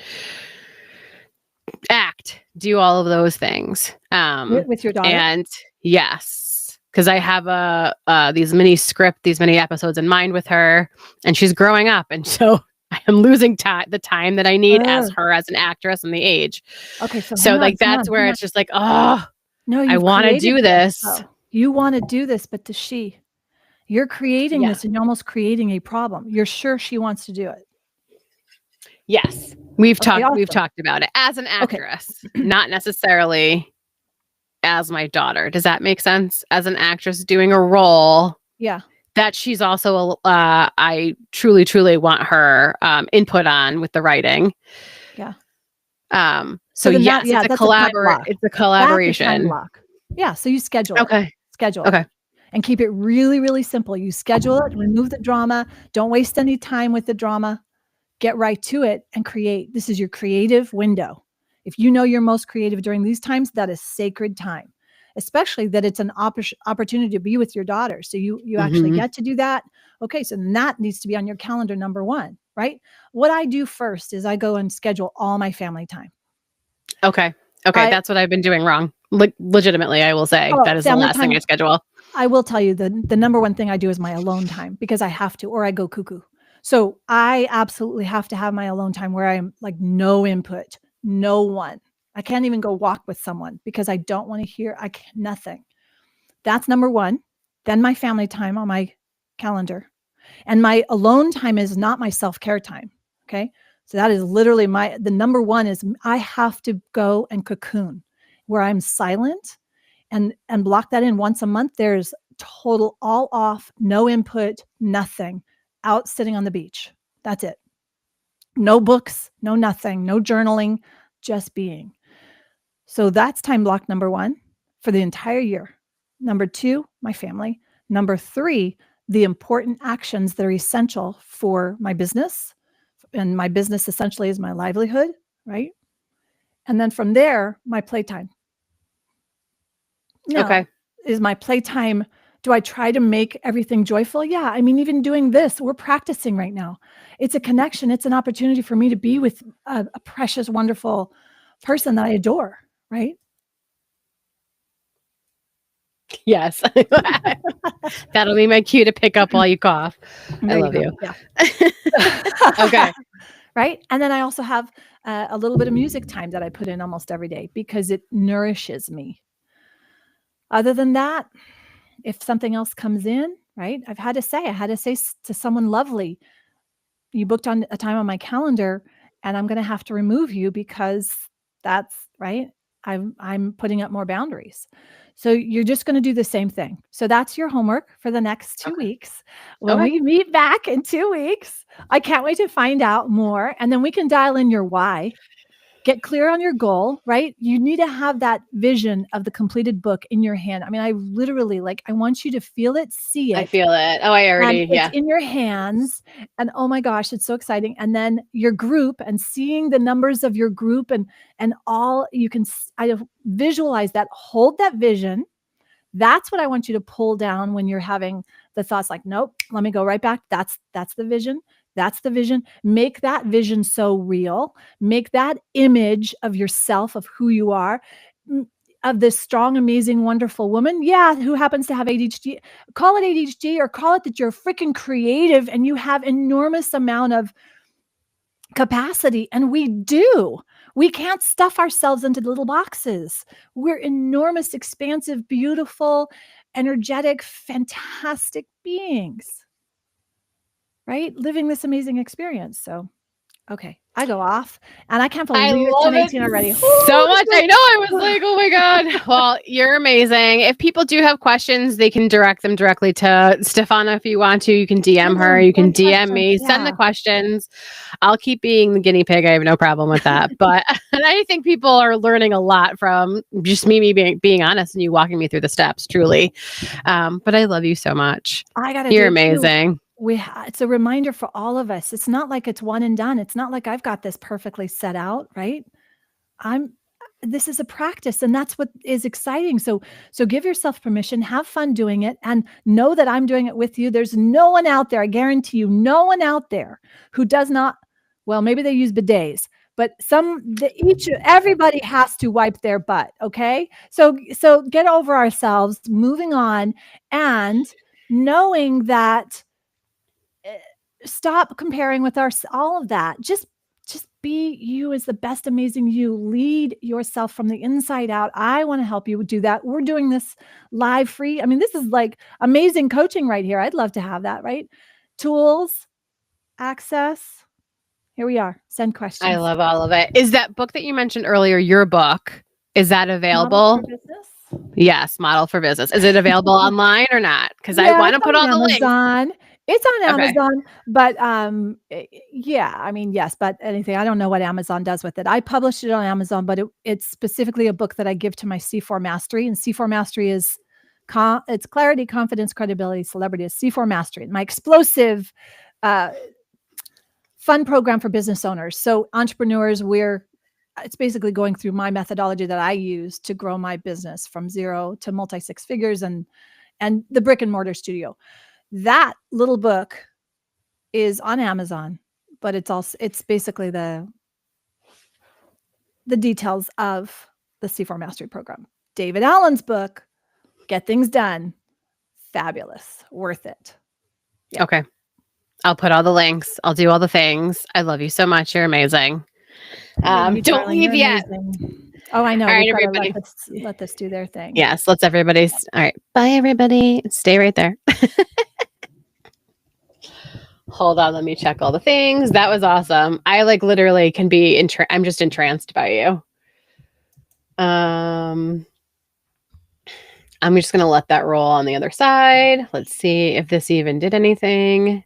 act, do all of those things with your daughter. And yes, because I have these mini episodes in mind with her, and she's growing up, and so I am losing the time that I need as her as an actress and the age. Okay, so like that's where it's just like, oh no, I want to do this. You want to do this, but does she? You're creating this, and you're almost creating a problem. You're sure she wants to do it? Yes, we've talked about it as an actress, not necessarily as my daughter. Does that make sense? As an actress doing a role, that she's also I truly want her input on with the writing. So then yes, that's a time block. it's a That's a time collaboration. block. Yeah. So you schedule it. Okay. Schedule it. Okay. And keep it really, really simple. You schedule it, remove the drama. Don't waste any time with the drama. Get right to it and create. This is your creative window. If you know you're most creative during these times, that is sacred time, especially that it's an opportunity to be with your daughter. So you actually get to do that. Okay, so that needs to be on your calendar, number one, right? What I do first is I go and schedule all my family time. Okay. That's what I've been doing wrong. Legitimately, I will say that is the family last thing time. I schedule. I will tell you the number one thing I do is my alone time, because I have to, or I go cuckoo. So I absolutely have to have my alone time where I'm like no input, no one. I can't even go walk with someone because I don't want to hear nothing. That's number one. Then my family time on my calendar. And my alone time is not my self-care time. Okay. So that is literally the number one is I have to go and cocoon where I'm silent and block that in once a month. There's total all off, no input, nothing, out sitting on the beach. That's it. No books, no nothing, no journaling, just being. So that's time block number one for the entire year. Number two, my family. Number three, the important actions that are essential for my business. And my business essentially is my livelihood, right? And then from there, my playtime. Now, Okay. is my playtime, do I try to make everything joyful? Yeah. I mean, even doing this, we're practicing right now. It's a connection. It's an opportunity for me to be with a precious, wonderful person that I adore, right? Yes. That'll be my cue to pick up while you cough. I love you. Yeah. Okay. Right. And then I also have a little bit of music time that I put in almost every day because it nourishes me. Other than that, if something else comes in, right, I had to say to someone lovely, you booked on a time on my calendar and I'm going to have to remove you because that's right. I'm putting up more boundaries. So you're just going to do the same thing. So that's your homework for the next 2 weeks. When we meet back in 2 weeks, I can't wait to find out more. And then we can dial in your why. Get clear on your goal, right? You need to have that vision of the completed book in your hand. I mean, I literally I want you to feel it, see it. I feel it. Oh, I already, It's in your hands. And oh my gosh, it's so exciting. And then your group and seeing the numbers of your group and all you can, I visualize that, hold that vision. That's what I want you to pull down when you're having the thoughts like, nope, let me go right back. That's the vision. That's the vision. Make that vision so real. Make that image of yourself, of who you are, of this strong, amazing, wonderful woman. Yeah, who happens to have ADHD. Call it ADHD or call it that you're freaking creative and you have enormous amount of capacity. And we do. We can't stuff ourselves into little boxes. We're enormous, expansive, beautiful, energetic, fantastic beings. Right? Living this amazing experience. So, okay, I go off and I can't believe it's 10:18 already. So much. I know. I was like, oh my God. Well, you're amazing. If people do have questions, they can direct them directly to Stephana if you want to. You can DM her. You can DM me. Yeah. Send the questions. I'll keep being the guinea pig. I have no problem with that. But I think people are learning a lot from just me being honest and you walking me through the steps, truly. But I love you so much. You're amazing. It's a reminder for all of us. It's not like it's one and done. It's not like I've got this perfectly set out, right? This is a practice and that's what is exciting. So give yourself permission, have fun doing it and know that I'm doing it with you. There's no one out there. I guarantee you, no one out there who does not, well, maybe they use bidets, but everybody has to wipe their butt. Okay. So get over ourselves, moving on and knowing that stop comparing with all of that. Just be you as the best, amazing you. Lead yourself from the inside out. I want to help you do that. We're doing this live free. I mean, this is like amazing coaching right here. I'd love to have that, right? Tools, access. Here we are. Send questions. I love all of it. Is that book that you mentioned earlier, your book, is that available? Model for Business? Yes, Model for Business. Is it available online or not? Because I want to put all the links. It's on Okay. Amazon, but yeah, I mean, yes, but anything. I don't know what Amazon does with it. I published it on Amazon, but it's specifically a book that I give to my C4 Mastery, and C4 Mastery is it's clarity, confidence, credibility, celebrity. It's C4 Mastery, my explosive, fun program for business owners. So entrepreneurs, it's basically going through my methodology that I use to grow my business from 0 to multi 6 figures and the brick and mortar studio. That little book is on Amazon, but it's basically the details of the C4 Mastery program. David Allen's book, Get Things Done, fabulous, worth it. Yeah. Okay. I'll put all the links. I'll do all the things. I love you so much. You're amazing. Don't leave yet. Oh, I know. All right, We've got everybody. to let this do their thing. Yes, let's everybody. All right. Bye, everybody. Stay right there. Hold on. Let me check all the things. That was awesome. I literally can be I'm just entranced by you. I'm just going to let that roll on the other side. Let's see if this even did anything.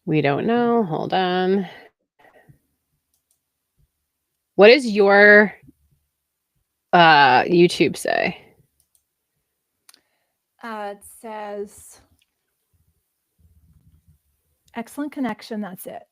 We don't know. Hold on. What does your YouTube say? It says excellent connection. That's it.